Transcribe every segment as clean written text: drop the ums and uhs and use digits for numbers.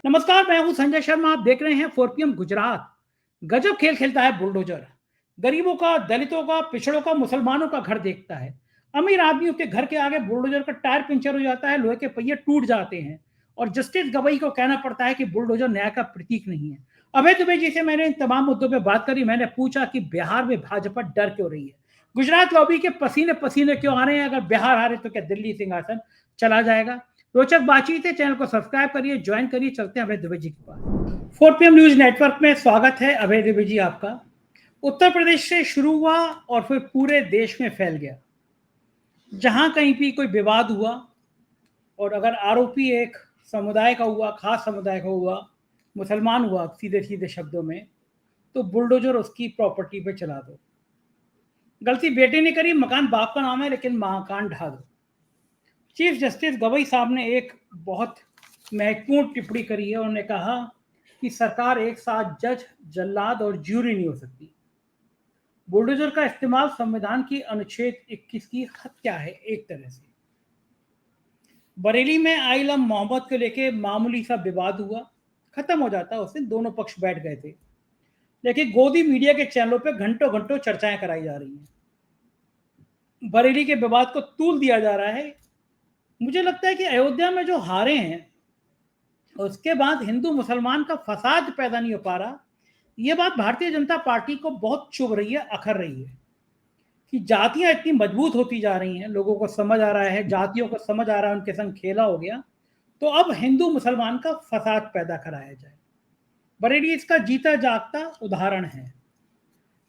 नमस्कार, मैं हूं संजय शर्मा। आप देख रहे हैं 4 PM गुजरात। गजब खेल खेलता है बुलडोजर। गरीबों का, दलितों का, पिछड़ों का, मुसलमानों का घर देखता है। अमीर आदमियों के घर के आगे बुलडोजर का टायर पंचर हो जाता है, लोहे के पहिए टूट जाते हैं और जस्टिस गवई को कहना पड़ता है कि बुलडोजर न्याय का प्रतीक नहीं है। अभय दुबे जी से मैंने इन तमाम मुद्दों पर बात करी। मैंने पूछा कि बिहार में भाजपा डर क्यों रही है, गुजरात लॉबी के पसीने पसीने क्यों आ रहे हैं, अगर बिहार हारे तो क्या दिल्ली सिंहासन चला जाएगा। रोचक बातचीत है। चैनल को सब्सक्राइब करिए, ज्वाइन करिए। चलते हैं अभय दुबे जी के पास। 4 PM न्यूज नेटवर्क में स्वागत है अभय दुबे जी आपका। उत्तर प्रदेश से शुरू हुआ और फिर पूरे देश में फैल गया। जहां कहीं भी कोई विवाद हुआ और अगर आरोपी एक समुदाय का हुआ, खास समुदाय का हुआ, मुसलमान हुआ सीधे सीधे शब्दों में, तो बुलडोजर उसकी प्रॉपर्टी पे चला दो। गलती बेटे ने करी, मकान बाप का नाम है, लेकिन मकान ढा दो। चीफ जस्टिस गवई साहब ने एक बहुत महत्वपूर्ण टिप्पणी करी है। उन्होंने कहा कि सरकार एक साथ जज, जल्लाद और ज्यूरी नहीं हो सकती। बुलडोजर का इस्तेमाल संविधान की अनुच्छेद 21 की हत्या है एक तरह से। बरेली में आइलम मोहम्मद को लेके मामूली सा विवाद हुआ, खत्म हो जाता, उस दिन दोनों पक्ष बैठ गए थे। लेकिन गोदी मीडिया के चैनलों पे घंटों घंटों चर्चाएं कराई जा रही हैं। बरेली के विवाद को तूल दिया जा रहा है। मुझे लगता है कि अयोध्या में जो हारे हैं, उसके बाद हिंदू मुसलमान का फसाद पैदा नहीं हो पा रहा। ये बात भारतीय जनता पार्टी को बहुत चुभ रही है, अखर रही है कि जातियां इतनी मजबूत होती जा रही हैं। लोगों को समझ आ रहा है, जातियों को समझ आ रहा है, उनके संग खेला हो गया, तो अब हिंदू मुसलमान का फसाद पैदा कराया जाए। बरेली इसका जीता जागता उदाहरण है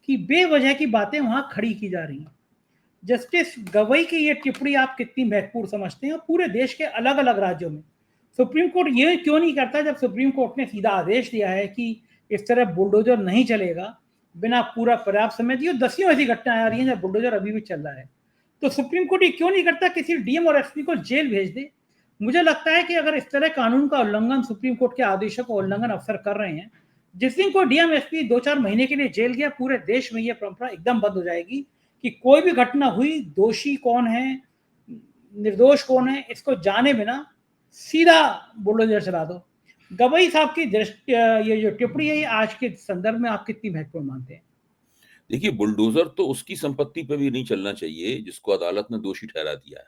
कि बेवजह की बातें वहां खड़ी की जा रही हैं। जस्टिस गवई की ये टिप्पणी आप कितनी महत्वपूर्ण समझते हैं? पूरे देश के अलग अलग राज्यों में सुप्रीम कोर्ट ये क्यों नहीं करता, जब सुप्रीम कोर्ट ने सीधा आदेश दिया है कि इस तरह बुलडोजर नहीं चलेगा, बिना पूरा पर्याप्त समय दिए। दसियों ऐसी घटनाएं आ रही हैं जब बुलडोजर अभी भी चल रहा है, तो सुप्रीम कोर्ट ये क्यों नहीं करता, किसी डीएम और एसपी को जेल भेज दे। मुझे लगता है कि अगर इस तरह कानून का उल्लंघन, सुप्रीम कोर्ट के आदेशों का उल्लंघन अफसर कर रहे हैं, जिस दिन कोई डीएम एसपी 2-4 महीने के लिए जेल गया, पूरे देश में यह परंपरा एकदम बंद हो जाएगी कि कोई भी घटना हुई, दोषी कौन है, निर्दोष कौन है, इसको जाने बिना सीधा बुलडोजर चला दो। गवई साहब की दृष्टि, ये जो टिप्पणी है, ये आज के संदर्भ में आप कितनी महत्वपूर्ण मानते हैं? देखिए, बुलडोजर तो उसकी संपत्ति पे भी नहीं चलना चाहिए जिसको अदालत ने दोषी ठहरा दिया है।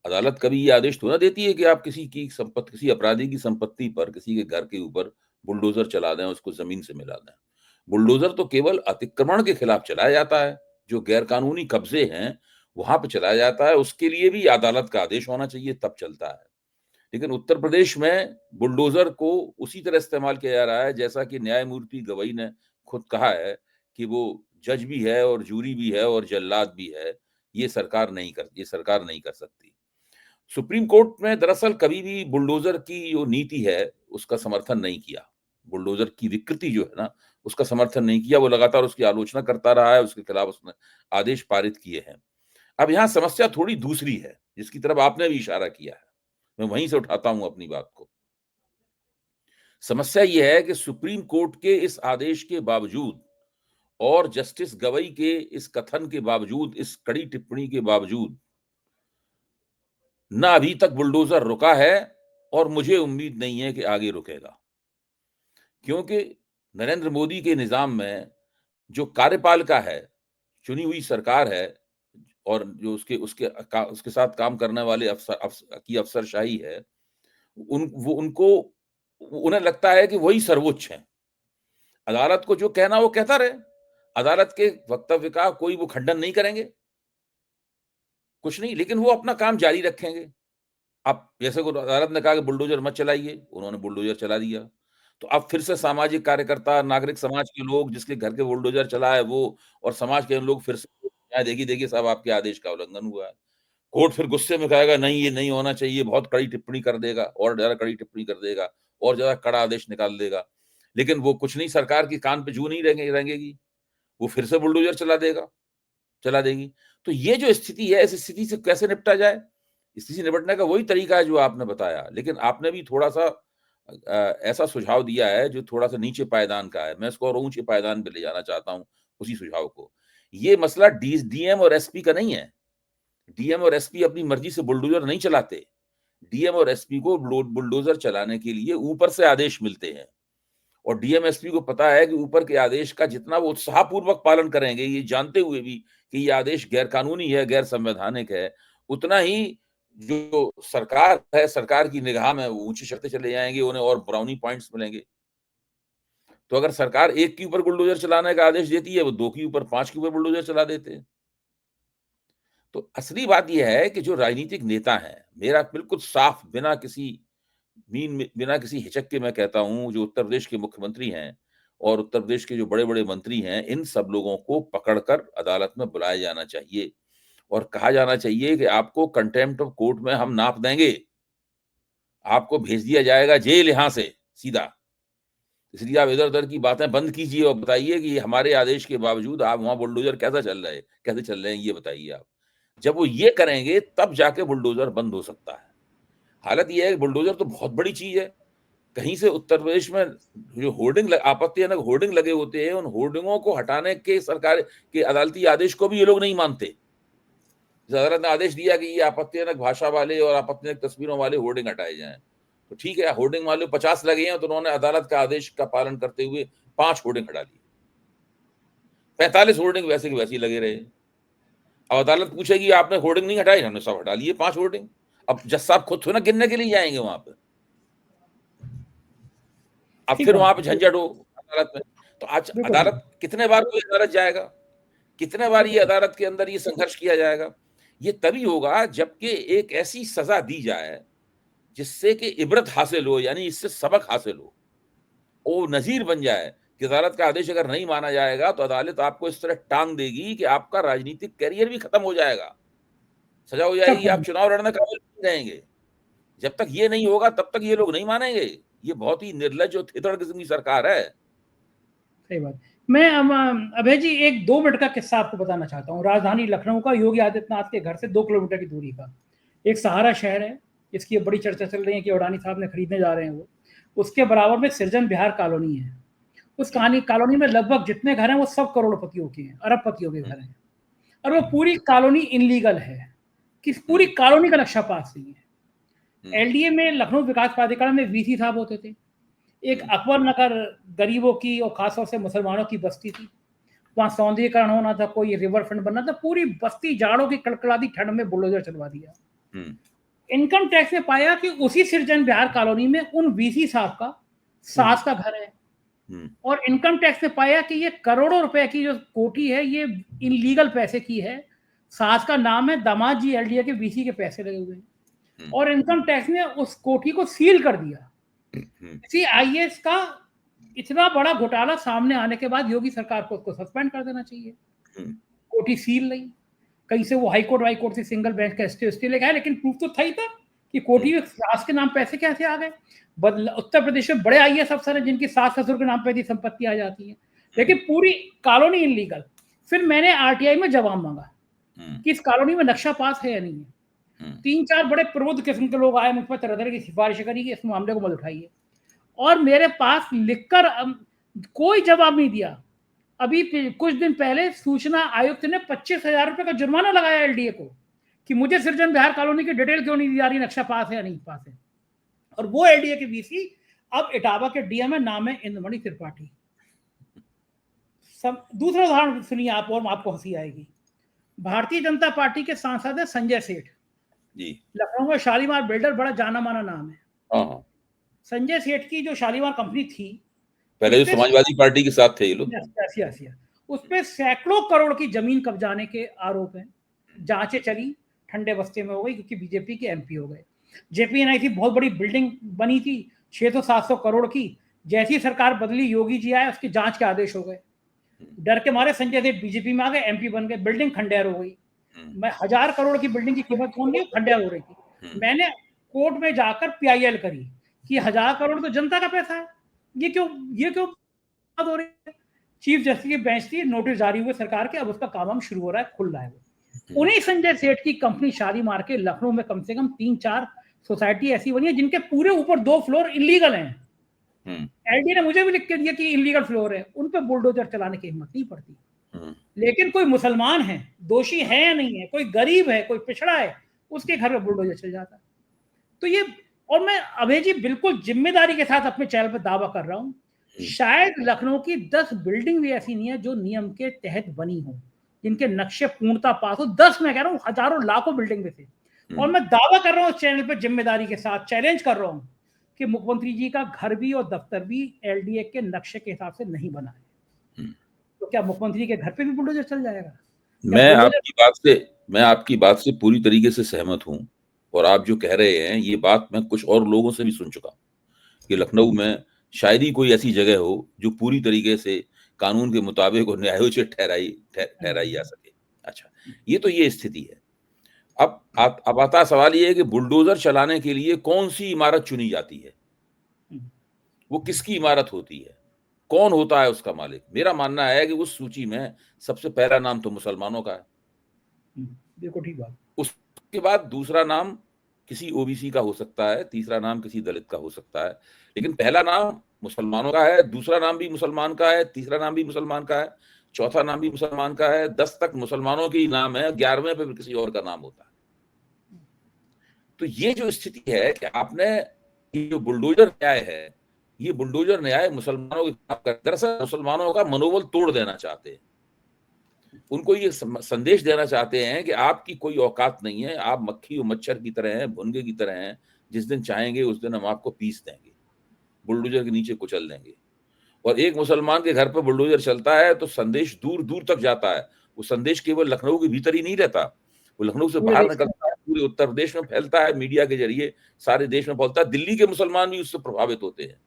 अदालत कभी ये आदेश थोड़ा देती है कि आप किसी की संपत्ति, किसी अपराधी की संपत्ति पर, किसी के घर के ऊपर बुलडोजर चला दें, उसको जमीन से मिला दें। बुलडोजर तो केवल अतिक्रमण के खिलाफ चलाया जाता है, जो गैरकानूनी कब्जे हैं वहां पे चलाया जाता है। उसके लिए भी अदालत का आदेश होना चाहिए, तब चलता है। लेकिन उत्तर प्रदेश में बुलडोजर को उसी तरह इस्तेमाल किया जा रहा है जैसा कि न्यायमूर्ति गवई ने खुद कहा है कि वो जज भी है और जूरी भी है और जल्लाद भी है। ये सरकार नहीं कर सकती। सुप्रीम कोर्ट में दरअसल कभी भी बुलडोजर की जो नीति है उसका समर्थन नहीं किया। बुलडोजर की विकृति जो है ना, उसका समर्थन नहीं किया। वो लगातार उसकी आलोचना करता रहा है, उसके खिलाफ उसने आदेश पारित किए हैं। अब यहाँ समस्या थोड़ी दूसरी है, जिसकी तरफ आपने भी इशारा किया है। मैं वहीं से उठाता हूं अपनी बात को। समस्या यह है कि सुप्रीम कोर्ट के इस आदेश के बावजूद और जस्टिस गवई के इस कथन के बावजूद, इस कड़ी टिप्पणी के बावजूद, ना अभी तक बुलडोजर रुका है और मुझे उम्मीद नहीं है कि आगे रुकेगा। क्योंकि नरेंद्र मोदी के निजाम में जो कार्यपालिका है, चुनी हुई सरकार है, और जो उसके साथ काम करने वाले अफसरशाही है, उन्हें लगता है कि वही सर्वोच्च है। अदालत को जो कहना वो कहता रहे। अदालत के वक्तव्य का कोई वो खंडन नहीं करेंगे, कुछ नहीं, लेकिन वो अपना काम जारी रखेंगे। अब जैसे को अदालत ने कहा कि बुलडोजर मत चलाइए, उन्होंने बुलडोजर चला दिया। तो अब फिर से सामाजिक कार्यकर्ता, नागरिक समाज के लोग, जिसके घर के बुलडोजर चला है वो, और समाज के लोग फिर से देखिए देखिए साहब, आपके आदेश का उल्लंघन हुआ है। कोर्ट फिर गुस्से में कहेगा नहीं, ये नहीं होना चाहिए, बहुत कड़ी टिप्पणी कर देगा, और ज्यादा कड़ी टिप्पणी कर देगा, और ज्यादा कड़ा आदेश निकाल देगा। लेकिन वो कुछ नहीं, सरकार की कान पे जू नहीं रेंगेगी, वो फिर से बुलडोजर चला देगी। तो ये जो स्थिति है, इस स्थिति से कैसे निपटा जाए? स्थिति से निपटने का वही तरीका है जो आपने बताया, लेकिन आपने भी थोड़ा सा ऐसा सुझाव दिया है जो थोड़ा सा नीचे पायदान का है। मैं इसको और ऊंचे पायदान पे ले जाना चाहता हूं, उसी सुझाव को। ये मसला डीएम और एसपी का नहीं है। डीएम और एसपी अपनी मर्जी से बुलडोजर नहीं चलाते। डीएम और एसपी को बुलडोजर चलाने के लिए ऊपर से आदेश मिलते हैं, और डीएम एसपी को पता है कि ऊपर के आदेश का जितना वो उत्साहपूर्वक पालन करेंगे, ये जानते हुए भी कि ये आदेश गैर कानूनी है, गैर संवैधानिक है, उतना ही जो सरकार है, सरकार की निगाह में वो ऊंचे चढ़ते चले जाएंगे, उन्हें और ब्राउनी पॉइंट्स मिलेंगे। तो अगर सरकार 1 के ऊपर बुलडोजर चलाने का आदेश देती है, वो 2 के ऊपर, 5 के ऊपर बुलडोजर चला देते हैं। तो असली बात यह है कि जो राजनीतिक नेता हैं, मेरा बिल्कुल साफ, बिना किसी हिचक के मैं कहता हूं, जो उत्तर प्रदेश के मुख्यमंत्री हैं और उत्तर प्रदेश के जो बड़े-बड़े मंत्री हैं, इन सब लोगों को पकड़कर अदालत में बुलाया जाना चाहिए और कहा जाना चाहिए कि आपको कंटेम्प्ट ऑफ कोर्ट में हम नाप देंगे, आपको भेज दिया जाएगा जेल यहां से सीधा। इसलिए आप इधर-उधर की बातें बंद कीजिए और बताइए कि हमारे आदेश के बावजूद आप वहां बुलडोजर कैसे चल रहे हैं, ये बताइए आप। जब वो ये करेंगे तब जाके बुलडोजर बंद हो सकता है। हालत ये है कि बुलडोजर तो बहुत बड़ी चीज है। कहीं से उत्तर प्रदेश में जो आपत्तिजनक होर्डिंग लगे होते हैं, उन होर्डिंगों को हटाने के सरकार के अदालती आदेश को भी ये लोग नहीं मानते। अदालत ने आदेश दिया कि ये आपत्तिजनक भाषा वाले और आपत्तिजनक तस्वीरों वाले होर्डिंग हटाए जाएं, तो ठीक है, होर्डिंग वाले 50 लगे हैं, तो उन्होंने अदालत का आदेश का पालन करते हुए 5 होर्डिंग हटा लिए, 45 होर्डिंग वैसे के वैसे ही लगे रहे। अब अदालत पूछेगी आपने होर्डिंग नहीं हटाई, हमने सब हटा लिए 5 होर्डिंग। अब जज साहब खुद थोड़ा गिनने के लिए जाएंगे वहां पर, अब फिर वहां पे झंझट हो अदालत में। तो आज अदालत कितने बार कोई अदालत जाएगा, कितने बार ये अदालत के अंदर ये संघर्ष किया जाएगा? ये तभी होगा जबकि एक ऐसी सजा दी जाए जिससे कि इबरत हासिल हो, यानी इससे सबक हासिल हो, वो नजीर बन जाए कि अदालत का आदेश अगर नहीं माना जाएगा तो अदालत आपको इस तरह टांग देगी कि आपका राजनीतिक कैरियर भी खत्म हो जाएगा, सजा हो जाएगी, आप चुनाव लड़ने काबिल नहीं रहेंगे। जब तक ये नहीं होगा तब तक ये लोग नहीं मानेंगे। ये बहुत ही निर्लज और थितड़ किस्म की सरकार है। सही बात। मैं अभय जी एक 2 मिनट का किस्सा आपको बताना चाहता हूँ। राजधानी लखनऊ का, योगी आदित्यनाथ के घर से 2 किलोमीटर की दूरी का एक सहारा शहर है, इसकी बड़ी चर्चा चल रही है कि अडानी साहब ने खरीदने जा रहे हैं वो। उसके बराबर में सृजन विहार कॉलोनी है। उस कॉलोनी में लगभग जितने घर हैं वो सब करोड़पतियों के हैं, अरबपतियों के घर हैं, और वो पूरी कॉलोनी इनलीगल है कि पूरी कॉलोनी का नक्शा पास नहीं है। एलडीए में लखनऊ विकास प्राधिकरण में वीसी साहब होते थे। एक अकबर नगर गरीबों की और खासतौर से मुसलमानों की बस्ती थी, वहां सौंदर्यीकरण होना था, कोई रिवर फ्रंट बनना था, पूरी बस्ती जाड़ों की कड़कड़ाती ठंड में बुलडोजर चलवा दिया। इनकम टैक्स ने पाया कि उसी सृजन विहार कॉलोनी में उन वीसी साहब का सास का घर है, और इनकम टैक्स ने पाया कि ये करोड़ों रुपए की जो कोठी है ये इनलीगल पैसे की है, सास का नाम है, दामाद जी एलडीए के वीसी के पैसे लगे हुए हैं, और इनकम टैक्स ने उस कोठी को सील कर दिया। सीआईएस का इतना बड़ा घोटाला सामने आने के बाद योगी सरकार को उसको सस्पेंड कर देना चाहिए। कोठी सील नहीं, कहीं से वो हाईकोर्ट से सिंगल बेंच का स्टे लेके आए, लेकिन प्रूफ तो था ही था कि कोठी में सास के नाम पैसे कैसे आ गए। उत्तर प्रदेश में बड़े आईएएस अफसर हैं जिनकी सास ससुर के नाम पे भी संपत्ति आ जाती है, लेकिन पूरी कॉलोनी इनलीगल। फिर मैंने आरटीआई में जवाब मांगा कि इस कॉलोनी में नक्शा पास है या नहीं है। 3-4 बड़े प्रबुद्ध किस्म के लोग आए, मुझ पर तरह तरह की सिफारिश करी कि इस मामले को मत उठाइए, और मेरे पास लिखकर कोई जवाब नहीं दिया। अभी कुछ दिन पहले सूचना आयुक्त ने 25,000 रुपए का जुर्माना लगाया एलडीए को कि मुझे सृजन विहार कॉलोनी की डिटेल क्यों नहीं दी जा रही, नक्शा पास है या नहीं पास है। और वो एलडीए के वीसी अब इटावा के डीएम है, नाम है इंद्रमणि त्रिपाठी। दूसरा उदाहरण सुनिए आप, और आपको हंसी आएगी। भारतीय जनता पार्टी के सांसद है संजय सेठ जी, लखनऊ में शालीमार बिल्डर, बड़ा जाना माना नाम है। संजय सेठ की जो शालीमार कंपनी थी, पहले जो समाजवादी पार्टी के साथ थे ये लोग, उस पे सैकड़ों करोड़ की जमीन कब्जाने के आरोप हैं। जांचें चली, ठंडे बस्ते में हो गई क्योंकि बीजेपी के एमपी हो गए। जेपीएनआई बहुत बड़ी बिल्डिंग बनी थी 600-700 करोड़ की, जैसी सरकार बदली, योगी जी आए, उसकी जांच के आदेश हो गए। डर के मारे संजय सेठ बीजेपी में आ गए, एमपी बन गए, बिल्डिंग खंडेर हो गई। मैं 1000 करोड़ की बिल्डिंग की कीमत कौन गई, खंडेर हो रही थी। मैंने कोर्ट में जाकर पीआईएल करी कि 1000 करोड़ तो जनता का पैसा है, ये क्यों बात हो रही है। चीफ जस्टिस की बेंच थी, नोटिस जारी हुए सरकार के, अब उसका काम शुरू हो रहा है, खुल रहा है। उन्हीं संजय सेठ की कंपनी शालीमार के लखनऊ में कम से कम 3-4 सोसाइटी ऐसी बनी है जिनके पूरे ऊपर 2 फ्लोर इलीगल हैं। एलडी ने मुझे भी लिख के दिया कि इलीगल फ्लोर है, उन पे बुलडोजर चलाने की हिम्मत नहीं पड़ती। लेकिन कोई मुसलमान है, दोषी है या नहीं है, कोई गरीब है, कोई पिछड़ा है, उसके घर में बुलडोजर चल जाता है। तो ये, और मैं अभय जी बिल्कुल जिम्मेदारी के साथ अपने चैनल पर दावा कर रहा हूँ, शायद लखनऊ की 10 बिल्डिंग भी ऐसी नहीं है जो नियम के तहत बनी हो, जिनके नक्शे पूर्णता पास हो। 10 मैं कह रहा हूँ, हजारों लाखों बिल्डिंग में से। और मैं दावा कर रहा हूँ उस चैनल पर जिम्मेदारी के साथ चैलेंज कर रहा हूँ कि मुख्यमंत्री जी का घर भी और दफ्तर भी एलडीए के नक्शे के हिसाब से नहीं बना है। तो क्या मुख्यमंत्री के घर पे भी बुलडोजर चल जाएगा? मैं आपकी बात से पूरी तरीके से सहमत हूं, और आप जो कह रहे हैं ये बात मैं कुछ और लोगों से भी सुन चुका कि लखनऊ में शायद ही कोई ऐसी जगह हो जो पूरी तरीके से कानून के मुताबिक और न्यायोचित ठहराई जा सके। अच्छा, ये स्थिति है। अब आता सवाल ये है कि बुलडोजर चलाने के लिए कौन सी इमारत चुनी जाती है, वो किसकी इमारत होती है, कौन होता है उसका मालिक। मेरा मानना है कि उस सूची में सबसे पहला नाम तो मुसलमानों का है। बिल्कुल ठीक बात। उसके बाद दूसरा नाम किसी ओबीसी का हो सकता है, तीसरा नाम किसी दलित का हो सकता है, लेकिन पहला नाम मुसलमानों का है, दूसरा नाम भी मुसलमान का है, तीसरा नाम भी मुसलमान का है, चौथा नाम भी मुसलमान का है, 10 तक मुसलमानों के ही नाम है, 11वें पे किसी और का नाम होता है। तो ये जो स्थिति है कि आपने ये जो बुलडोजर न्याय है, ये बुलडोजर न्याय मुसलमानों के खिलाफ कर, दरअसल मुसलमानों का मनोबल तोड़ देना चाहते हैं। उनको ये संदेश देना चाहते हैं कि आपकी कोई औकात नहीं है, आप मक्खी और मच्छर की तरह हैं, भुनगे की तरह हैं, जिस दिन चाहेंगे उस दिन हम आपको पीस देंगे, बुलडोजर के नीचे कुचल देंगे। और एक मुसलमान के घर पर बुलडोजर चलता है तो संदेश दूर दूर तक जाता है। वो संदेश केवल लखनऊ के भीतर ही नहीं रहता, वो लखनऊ से बाहर निकलता है, पूरे उत्तर प्रदेश में फैलता है, मीडिया के जरिए सारे देश में फैलता है। दिल्ली के मुसलमान भी उससे प्रभावित होते हैं,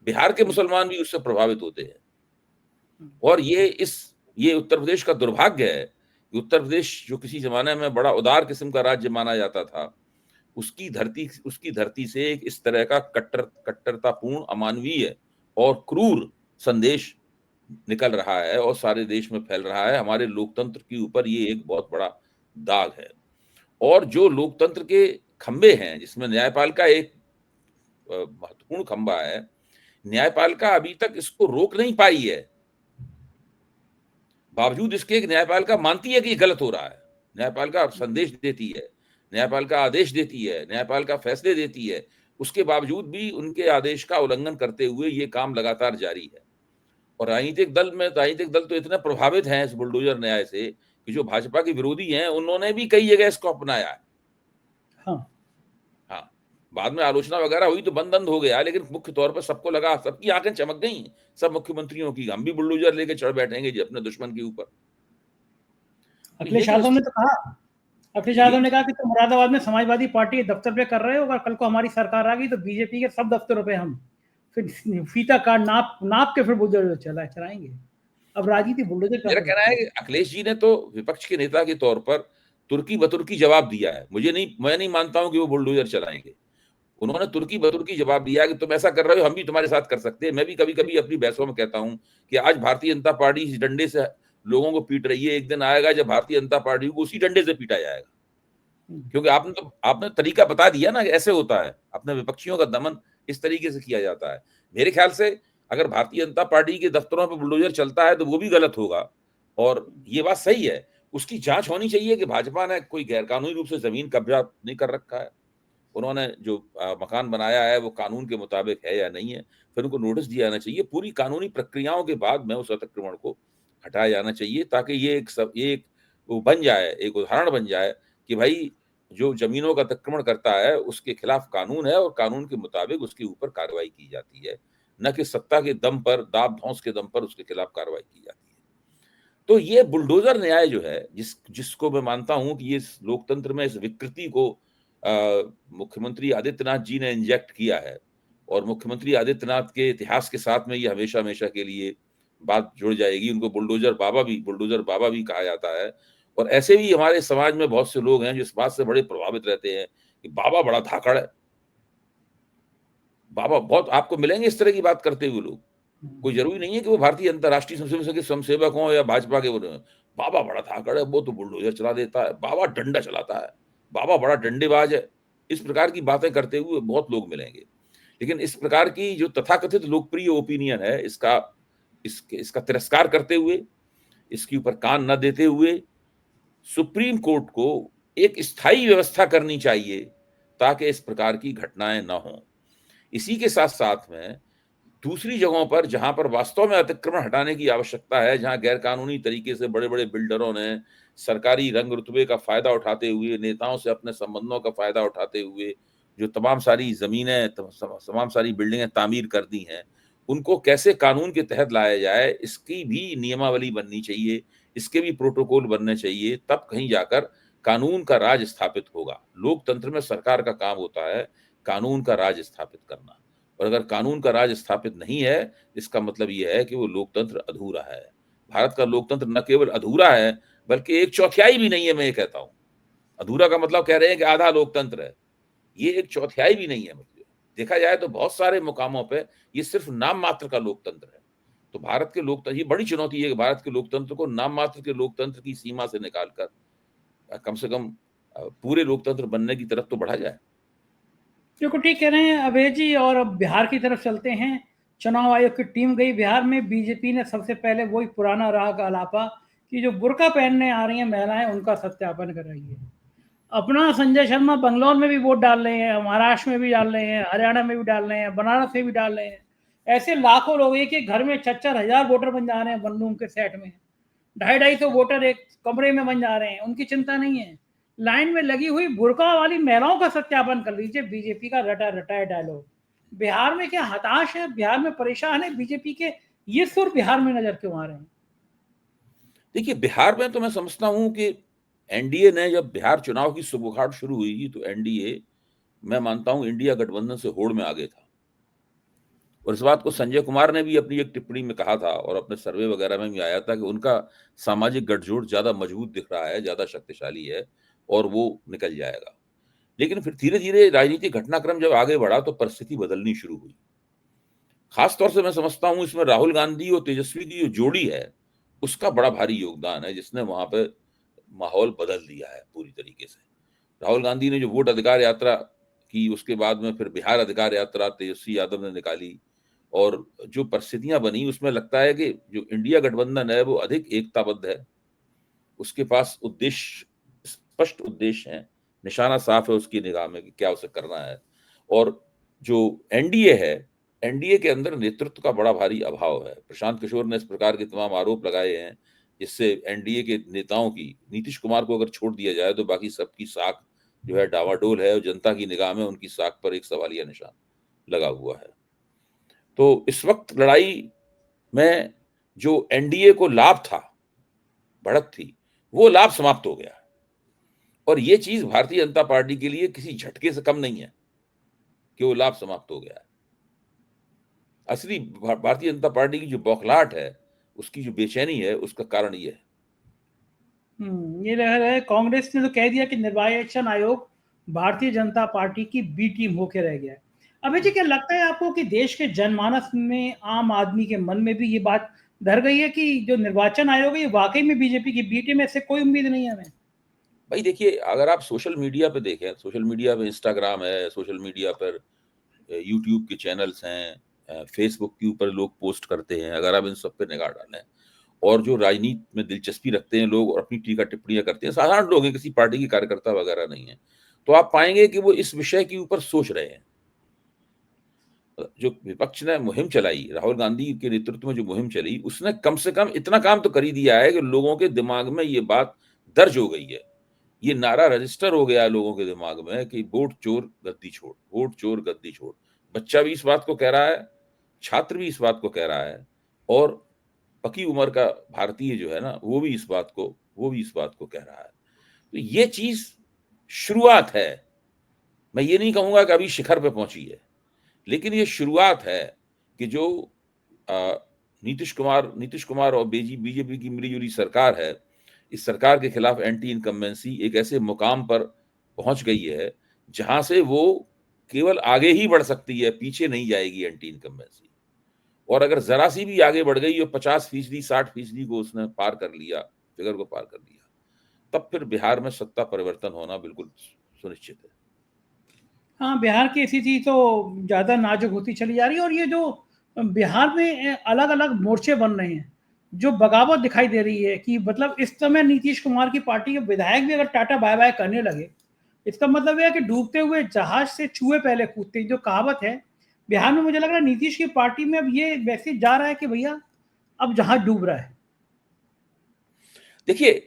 बिहार के मुसलमान भी उससे प्रभावित होते हैं। और ये उत्तर प्रदेश का दुर्भाग्य है कि उत्तर प्रदेश जो किसी जमाने में बड़ा उदार किस्म का राज्य माना जाता था, उसकी धरती से एक इस तरह का कट्टरतापूर्ण, अमानवीय और क्रूर संदेश निकल रहा है और सारे देश में फैल रहा है। हमारे लोकतंत्र के ऊपर ये एक बहुत बड़ा दाग है। और जो लोकतंत्र के खंबे हैं, जिसमें न्यायपालिका एक महत्वपूर्ण खंबा है, न्यायपालिका अभी तक इसको रोक नहीं पाई है। बावजूद इसके एक न्यायपालिका मानती है कि ये गलत हो रहा है, न्यायपालिका संदेश देती है, न्यायपालिका आदेश देती है, न्यायपालिका फैसले देती है, उसके बावजूद भी उनके आदेश का उल्लंघन करते हुए ये काम लगातार जारी है। और राजनीतिक दल तो इतने प्रभावित हैं इस बुलडोजर न्याय से कि जो भाजपा के विरोधी हैं उन्होंने भी कई जगह इसको अपनाया है। हाँ, बाद में आलोचना वगैरह हुई तो बंद हो गया, लेकिन मुख्य तौर पर सबको लगा, सबकी आंखें चमक गई, सब मुख्यमंत्रियों की, हम भी बुलडोजर लेके चढ़ बैठेंगे जी अपने दुश्मन के ऊपर। अखिलेश यादव ने तो कहा, अखिलेश यादव ने कहा कि तुम मुरादाबाद में समाजवादी पार्टी के दफ्तर पे कर रहे हो, अगर कल को हमारी सरकार आ गई तो बीजेपी के सब दफ्तरों पे हम फिर फीता कार्ड नाप के फिर बुलडोजर चलाएंगे। अब राजनीति बुलडोजर। मेरा कहना है कि अखिलेश जी ने तो विपक्ष के नेता के तौर पर तुर्की बतुर्की जवाब दिया है। मैं नहीं मानता हूं कि वो बुलडोजर चलाएंगे। उन्होंने तुर्की बतुर्की जवाब दिया कि तुम ऐसा कर रहे हो, हम भी तुम्हारे साथ कर सकते हैं। मैं भी कभी कभी अपनी बहसों में कहता हूं कि आज भारतीय जनता पार्टी इस डंडे से लोगों को पीट रही है, एक दिन आएगा जब भारतीय जनता पार्टी को उसी डंडे से पीटा जाएगा। क्योंकि आपने तरीका बता दिया ना कि ऐसे होता है, अपने विपक्षियों का दमन इस तरीके से किया जाता है। मेरे ख्याल से अगर भारतीय जनता पार्टी के दफ्तरों पर बुलडोजर चलता है तो वो भी गलत होगा, और ये बात सही है, उसकी जांच होनी चाहिए कि भाजपा ने कोई गैरकानूनी रूप से जमीन कब्जा नहीं कर रखा है, उन्होंने जो मकान बनाया है वो कानून के मुताबिक है या नहीं है, फिर उनको नोटिस दिया जाना चाहिए। पूरी कानूनी प्रक्रियाओं के बाद में उस अतिक्रमण को हटाया जाना चाहिए, ताकि ये एक वो बन जाए, एक उदाहरण बन जाए कि भाई जो जमीनों का अतिक्रमण करता है उसके खिलाफ कानून है और कानून के मुताबिक उसके ऊपर कार्रवाई की जाती है, न कि सत्ता के दम पर, दाब धौंस के दम पर उसके खिलाफ कार्रवाई की जाती है। तो ये बुलडोजर न्याय जो है, जिसको मैं मानता हूं कि ये लोकतंत्र में इस विकृति को मुख्यमंत्री आदित्यनाथ जी ने इंजेक्ट किया है, और मुख्यमंत्री आदित्यनाथ के इतिहास के साथ में ये हमेशा हमेशा के लिए बात जुड़ जाएगी। उनको बुलडोजर बाबा भी कहा जाता है। और ऐसे भी हमारे समाज में बहुत से लोग हैं जो इस बात से बड़े प्रभावित रहते हैं कि बाबा बड़ा धाकड़ है। बाबा बहुत आपको मिलेंगे इस तरह की बात करते हुए लोग। कोई जरूरी नहीं है कि वो भारतीय अंतर्राष्ट्रीय स्वयंसेवक हों या भाजपा के। बाबा बड़ा धाकड़ है, वो तो बुलडोजर चला देता है, बाबा डंडा चलाता है, बाबा बड़ा डंडेबाज है, इस प्रकार की बातें करते हुए बहुत लोग मिलेंगे। लेकिन इस प्रकार की जो तथाकथित लोकप्रिय ओपिनियन है, इसका तिरस्कार करते हुए, इसके ऊपर कान न देते हुए सुप्रीम कोर्ट को एक स्थायी व्यवस्था करनी चाहिए, ताकि इस प्रकार की घटनाएं ना हों। इसी के साथ साथ में दूसरी जगहों पर जहां पर वास्तव में अतिक्रमण हटाने की आवश्यकता है, जहां गैरकानूनी तरीके से बड़े-बड़े बिल्डरों ने सरकारी रंग रुतबे का फायदा उठाते हुए, नेताओं से अपने संबंधों का फायदा उठाते हुए जो तमाम सारी जमीनें, तमाम सारी बिल्डिंगें तामीर कर दी हैं, उनको कैसे कानून के तहत लाया जाए, इसकी भी नियमावली बननी चाहिए, इसके भी प्रोटोकॉल बनने चाहिए, तब कहीं जाकर कानून का राज स्थापित होगा। लोकतंत्र में सरकार का काम होता है कानून का राज स्थापित करना, और अगर कानून का राज स्थापित नहीं है, इसका मतलब ये है कि वो लोकतंत्र अधूरा है। भारत का लोकतंत्र न केवल अधूरा है, बल्कि 1/4 भी नहीं है, मैं ये कहता हूँ। अधूरा का मतलब कह रहे हैं कि आधा लोकतंत्र है। ये 1/4 भी नहीं है मतलब। देखा जाए तो बहुत सारे मुकामों पे ये सिर्फ नाम मात्र का लोकतंत्र है। तो भारत के लोकतंत्र, ये बड़ी चुनौती है कि भारत के लोकतंत्र को नाम मात्र के लोकतंत्र की सीमा से निकालकर कम से कम पूरे लोकतंत्र बनने की तरफ तो बढ़ा जाए। बिल्कुल ठीक कह रहे हैं अभय जी। और अब बिहार की तरफ चलते हैं। चुनाव आयोग की टीम गई बिहार में। बीजेपी ने सबसे पहले वही पुराना राग आलापा कि जो बुर्का पहनने आ रही हैं महिलाएं, उनका सत्यापन कर रही है। अपना संजय शर्मा बंगलौर में भी वोट डाल रहे हैं, महाराष्ट्र में भी डाल रहे हैं, हरियाणा में भी डाल रहे हैं, बनारस में भी डाल रहे हैं। ऐसे लाखों लोग एक एक घर में 4-4 हजार वोटर बन जा रहे हैं। वन रूम के सेट में 250-250 वोटर एक कमरे में बन जा रहे हैं। उनकी चिंता नहीं है। लाइन में लगी हुई बुर्का वाली महिलाओं का सत्यापन कर लीजिए। बीजेपी का रटा रटाया डायलॉग। बिहार में क्या हताश है, बिहार में परेशान है बीजेपी के, ये सुर बिहार में नजर क्यों आ रहे हैं? देखिए, बिहार में तो मैं समझता हूं कि एनडीए ने, जब बिहार चुनाव की सुबुखाट शुरू हुई तो एनडीए, मैं मानता हूं, इंडिया गठबंधन से होड़ में आगे था। और इस बात को संजय कुमार ने भी अपनी एक टिप्पणी में कहा था, और अपने सर्वे वगैरह में भी आया था कि उनका सामाजिक गठजोड़ ज्यादा मजबूत दिख रहा है, ज्यादा शक्तिशाली है, और वो निकल जाएगा। लेकिन फिर धीरे धीरे राजनीतिक घटनाक्रम जब आगे बढ़ा तो परिस्थिति बदलनी शुरू हुई। खासतौर से मैं समझता हूं इसमें राहुल गांधी और तेजस्वी की जो जोड़ी है, उसका बड़ा भारी योगदान है, जिसने वहां पे माहौल बदल दिया है पूरी तरीके से। राहुल गांधी ने जो वोट अधिकार यात्रा की, उसके बाद में फिर बिहार अधिकार यात्रा तेजस्वी यादव ने निकाली, और जो परिस्थितियां बनी उसमें लगता है कि जो इंडिया गठबंधन है वो अधिक एकताबद्ध है। उसके पास उद्देश्य, स्पष्ट उद्देश्य है, निशाना साफ है उसकी निगाह में कि क्या उसे करना है। और जो एनडीए है, एनडीए के अंदर नेतृत्व का बड़ा भारी अभाव है। प्रशांत किशोर ने इस प्रकार के तमाम आरोप लगाए हैं, जिससे एनडीए के नेताओं की, नीतीश कुमार को अगर छोड़ दिया जाए तो बाकी सबकी साख जो है डावाडोल है, और जनता की निगाह में उनकी साख पर एक सवालिया निशान लगा हुआ है। तो इस वक्त लड़ाई में जो एनडीए को लाभ था, बढ़त थी, वो लाभ समाप्त हो गया। और ये चीज भारतीय जनता पार्टी के लिए किसी झटके से कम नहीं है कि वो लाभ समाप्त हो गया है। असली भारतीय जनता पार्टी की जो बौखलाहट है, उसकी जो बेचैनी है, उसका कारण ये है। ये लग रहा है कांग्रेस ने तो कह दिया कि निर्वाचन आयोग भारतीय जनता पार्टी की बी टीम होके रह गया है। अभय जी, क्या लगता है आपको कि देश के जनमानस में, आम आदमी के मन में भी ये बात धर गई है कि जो निर्वाचन आयोग है ये वाकई में बीजेपी की बी टीम है? इससे कोई उम्मीद नहीं है हमें। भाई देखिए, अगर आप सोशल मीडिया पे देखें, सोशल मीडिया पे इंस्टाग्राम है, सोशल मीडिया पर यूट्यूब के चैनल्स हैं, फेसबुक के ऊपर लोग पोस्ट करते हैं, अगर आप इन सब पे निगाह डालें, और जो राजनीति में दिलचस्पी रखते हैं लोग और अपनी टीका टिप्पणियां करते हैं, साधारण लोग हैं, किसी पार्टी के कार्यकर्ता वगैरह नहीं है, तो आप पाएंगे कि वो इस विषय के ऊपर सोच रहे हैं। जो विपक्ष ने मुहिम चलाई, राहुल गांधी के नेतृत्व में जो मुहिम चली, उसने कम से कम इतना काम तो कर ही दिया है कि लोगों के दिमाग में ये बात दर्ज हो गई है, ये नारा रजिस्टर हो गया है लोगों के दिमाग में कि वोट चोर गद्दी छोड़, वोट चोर गद्दी छोड़। बच्चा भी इस बात को कह रहा है, छात्र भी इस बात को कह रहा है, और पकी उम्र का भारतीय जो है ना, वो भी इस बात को कह रहा है। तो ये चीज शुरुआत है। मैं ये नहीं कहूंगा कि अभी शिखर पे पहुंची है, लेकिन ये शुरुआत है कि जो नीतीश कुमार और बीजेपी की मिलीजुली सरकार है, इस सरकार के खिलाफ एंटी इनकम्बेंसी एक ऐसे मुकाम पर पहुंच गई है जहां से वो केवल आगे ही बढ़ सकती है, पीछे नहीं जाएगी एंटी इनकम्बेंसी। और अगर जरा सी भी आगे बढ़ गई और 50%, 60% को उसने पार कर लिया, फिगर को पार कर लिया, तब फिर बिहार में सत्ता परिवर्तन होना बिल्कुल सुनिश्चित है। हाँ, बिहार की स्थिति तो ज़्यादा नाजुक होती चली जा रही है। और ये जो बिहार में अलग अलग मोर्चे बन रहे हैं, जो बगावत दिखाई दे रही है कि मतलब इस समय नीतीश कुमार की पार्टी के विधायक भी अगर टाटा बाय बाय करने लगे इसका मतलब यह है कि डूबते हुए जहाज से चूहे पहले कूदते हैं, जो कहावत है। बिहार में मुझे लग रहा है नीतीश की पार्टी में अब ये मैसेज जा रहा है कि भैया अब जहाज डूब रहा है। देखिए,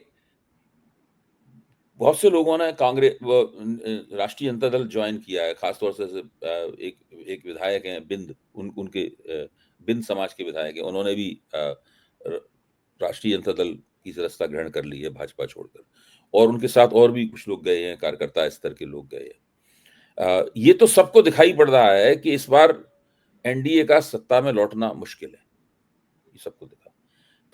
बहुत से लोगों ने कांग्रेस राष्ट्रीय जनता दल ज्वाइन किया है, खासतौर से एक एक विधायक हैं बिंद, उनके बिंद समाज के विधायक हैं, उन्होंने भी राष्ट्रीय जनता दल की सदस्यता ग्रहण कर ली है भाजपा छोड़कर, और उनके साथ और भी कुछ लोग गए हैं, कार्यकर्ता स्तर के लोग गए हैं। ये तो सबको दिखाई पड़ रहा है कि इस बार एनडीए का सत्ता में लौटना मुश्किल है, ये सबको दिखा।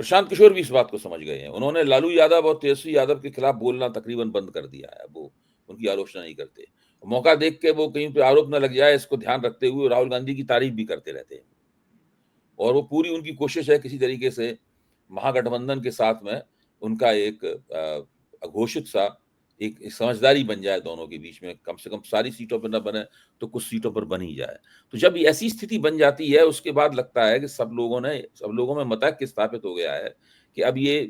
प्रशांत किशोर भी इस बात को समझ गए हैं, उन्होंने लालू यादव और तेजस्वी यादव के खिलाफ बोलना तकरीबन बंद कर दिया है, वो उनकी आलोचना नहीं करते। मौका देख के वो कहीं पे आरोप न लग जाए इसको ध्यान रखते हुए राहुल गांधी की तारीफ भी करते रहते हैं, और वो पूरी उनकी कोशिश है किसी तरीके से महागठबंधन के साथ में उनका एक अघोषित सा एक समझदारी बन जाए दोनों के बीच में, कम से कम सारी सीटों पर न बने तो कुछ सीटों पर बन ही जाए। तो जब ऐसी स्थिति बन जाती है उसके बाद लगता है कि सब लोगों में मतैक्य स्थापित हो गया है कि अब ये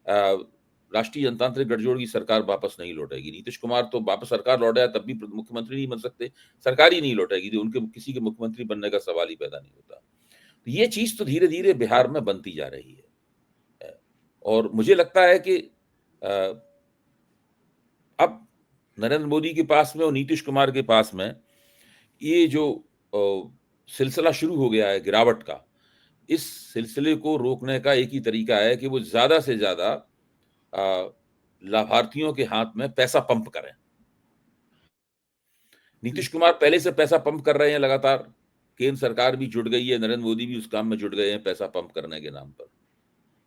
राष्ट्रीय जनतांत्रिक गठजोड़ की सरकार वापस नहीं लौटेगी। नीतीश कुमार तो वापस सरकार लौट आया तब भी मुख्यमंत्री नहीं बन सकते, सरकार ही नहीं लौटेगी, तो उनके किसी के मुख्यमंत्री बनने का सवाल ही पैदा नहीं होता। तो ये चीज तो धीरे धीरे बिहार में बनती जा रही है, और मुझे लगता है कि अब नरेंद्र मोदी के पास में और नीतीश कुमार के पास में ये जो सिलसिला शुरू हो गया है गिरावट का, इस सिलसिले को रोकने का एक ही तरीका है कि वो ज्यादा से ज्यादा लाभार्थियों के हाथ में पैसा पंप करें। नीतीश कुमार पहले से पैसा पंप कर रहे हैं लगातार, केंद्र सरकार भी जुट गई है, नरेंद्र मोदी भी उस काम में जुट गए हैं पैसा पंप करने के नाम पर।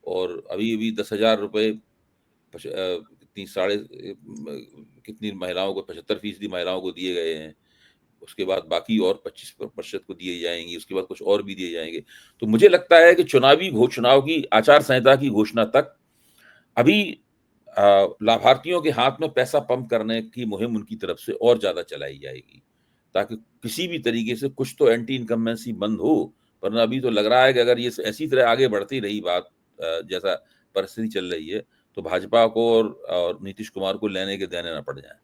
और अभी 10,000 रुपए कितनी महिलाओं को, 75% महिलाओं को दिए गए हैं, उसके बाद बाकी और 25% को दिए जाएंगे, उसके बाद कुछ और भी दिए जाएंगे। तो मुझे लगता है कि चुनाव की आचार संहिता की घोषणा तक अभी लाभार्थियों के हाथ में पैसा पंप करने की मुहिम उनकी तरफ से और ज्यादा चलाई जाएगी, ताकि किसी भी तरीके से कुछ तो एंटी इनकम्बेंसी बंद हो। वरना अभी तो लग रहा है कि अगर ये ऐसी तरह आगे बढ़ती रही बात, जैसा परिस्थिति चल रही है, तो भाजपा को और नीतीश कुमार को लेने के देने ना पड़ जाए।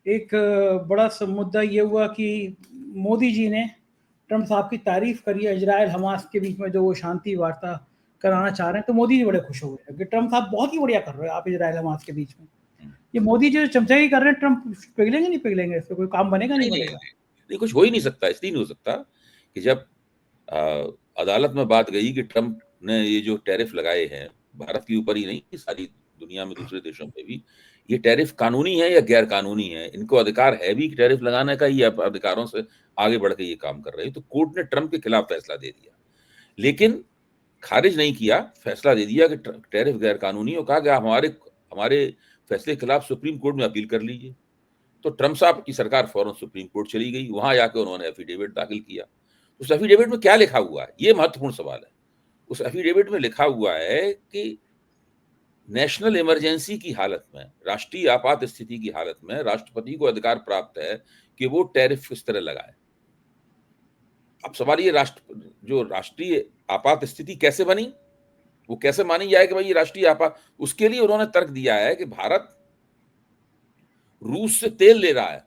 एक बड़ा मुद्दा ये हुआ कि मोदी जी ने ट्रंप साहब की तारीफ करी है इजराइल हमास के बीच में जो वो शांति वार्ता कराना चाह रहे हैं, तो मोदी जी बड़े खुश हो गए कि ट्रंप साहब बहुत ही बढ़िया कर रहे हो आप इजराइल हमास के बीच में। ये मोदी जी जो चमचाई कर रहे हैं, ट्रंप पिघलेंगे नहीं पिघलेंगे, इससे कोई काम बनेगा नहीं बनेगा? नहीं, कुछ हो ही नहीं सकता, इसलिए नहीं हो सकता कि जब अदालत में बात गई कि ट्रंप ने ये जो टैरिफ लगाए हैं भारत के ऊपर ही नहीं सारी दुनिया में दूसरे देशों पे भी, ये टैरिफ कानूनी है या गैर कानूनी है, इनको अधिकार है भी टैरिफ लगाने का, ये अधिकारों से आगे बढ़ के ये काम कर रहे हैं। तो कोर्ट ने ट्रंप के खिलाफ फैसला दे दिया, लेकिन खारिज नहीं किया, फैसला दे दिया कि टैरिफ गैर कानूनी है, और कहा कि आप हमारे फैसले के खिलाफ सुप्रीम कोर्ट में अपील कर लीजिए। तो ट्रंप साहब की सरकार फौरन सुप्रीम कोर्ट चली गई, वहां जाकर उन्होंने एफिडेविट दाखिल किया। उस एफिडेविट में क्या लिखा हुआ है, ये महत्वपूर्ण सवाल है। उस एफिडेविट में लिखा हुआ है कि नेशनल इमरजेंसी की हालत में, राष्ट्रीय आपात स्थिति की हालत में राष्ट्रपति को अधिकार प्राप्त है कि वो टैरिफ किस तरह लगाए। अब सवाल ये जो राष्ट्रीय आपात स्थिति कैसे बनी, वो कैसे मानी जाए कि भाई ये राष्ट्रीय आपात, उसके लिए उन्होंने तर्क दिया है कि भारत रूस से तेल ले रहा है,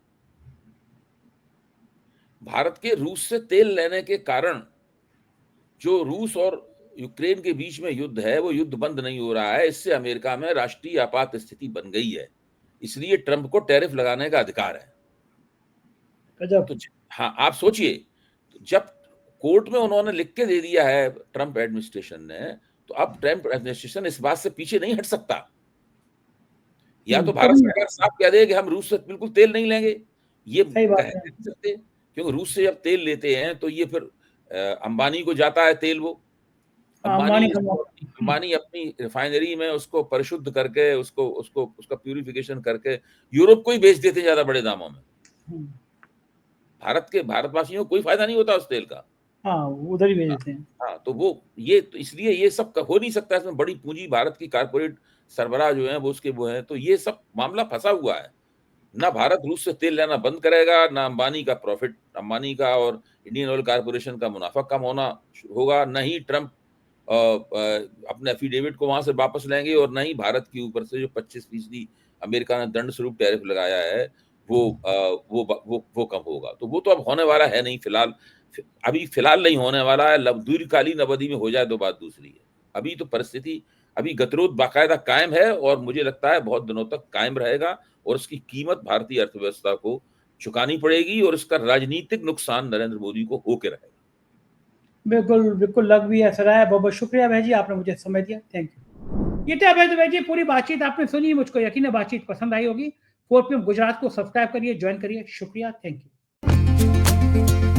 भारत के रूस से तेल लेने के कारण जो रूस और यूक्रेन के बीच में युद्ध है वो युद्ध बंद नहीं हो रहा है, इससे अमेरिका में राष्ट्रीय आपात स्थिति बन गई है, इसलिए ट्रंप को टैरिफ लगाने का अधिकार है। तो हाँ, आप सोचिए, जब कोर्ट में उन्होंने लिख के दे दिया है ट्रंप एडमिनिस्ट्रेशन ने, तो अब ट्रंप एडमिनिस्ट्रेशन इस बात से पीछे नहीं हट सकता। या तो भारत सरकार साफ कह दे कि हम रूस से बिल्कुल तेल नहीं लेंगे, ये कह नहीं सकते, क्योंकि रूस से जब तेल लेते हैं तो ये फिर अंबानी को जाता है तेल, वो अंबानी अपनी रिफाइनरी में उसको परिशुद्ध करके उसका प्यूरिफिकेशन करके यूरोप को ही बेच देते हैं ज्यादा बड़े दामों में। भारतवासियों को कोई फायदा नहीं होता उस तेल का, हाँ, उधर ही भेज देते हैं। हाँ, तो वो ये तो इसलिए ये सब हो नहीं सकता, इसमें बड़ी पूंजी भारत की कारपोरेट सरबराह जो है वो हैं, तो ये सब मामला फंसा हुआ है। ना भारत रूस से तेल लेना बंद करेगा, ना अंबानी का प्रॉफिट, अंबानी का और इंडियन ऑयल कारपोरेशन का मुनाफा कम होना होगा, न ही ट्रंप अपने एफिडेविट को वहां से वापस लेंगे, और न ही भारत के ऊपर से जो 25% अमेरिका ने दंड स्वरूप टैरिफ लगाया है, वो कम होगा। तो वो तो अब होने वाला है नहीं, फिलहाल नहीं होने वाला है, दीर्घकालीन अवधि में हो जाए तो बात दूसरी है। अभी तो परिस्थिति, अभी गतिरोध बाकायदा कायम है और मुझे लगता है बहुत दिनों तक कायम रहेगा और उसकी कीमत भारतीय अर्थव्यवस्था को चुकानी पड़ेगी और इसका राजनीतिक नुकसान नरेंद्र मोदी को होके रहेगा। बिल्कुल, बिल्कुल लग भी ऐसा रहा है। बहुत-बहुत शुक्रिया अभय जी, आपने मुझे समय दिया। Thank you. ये थे अभय दुबे जी, पूरी बातचीत आपने सुनी, मुझको यकीन है बातचीत पसंद आई होगी। 4 PM गुजरात को सब्सक्राइब करिए, जॉइन करिए। शुक्रिया, थैंक यू।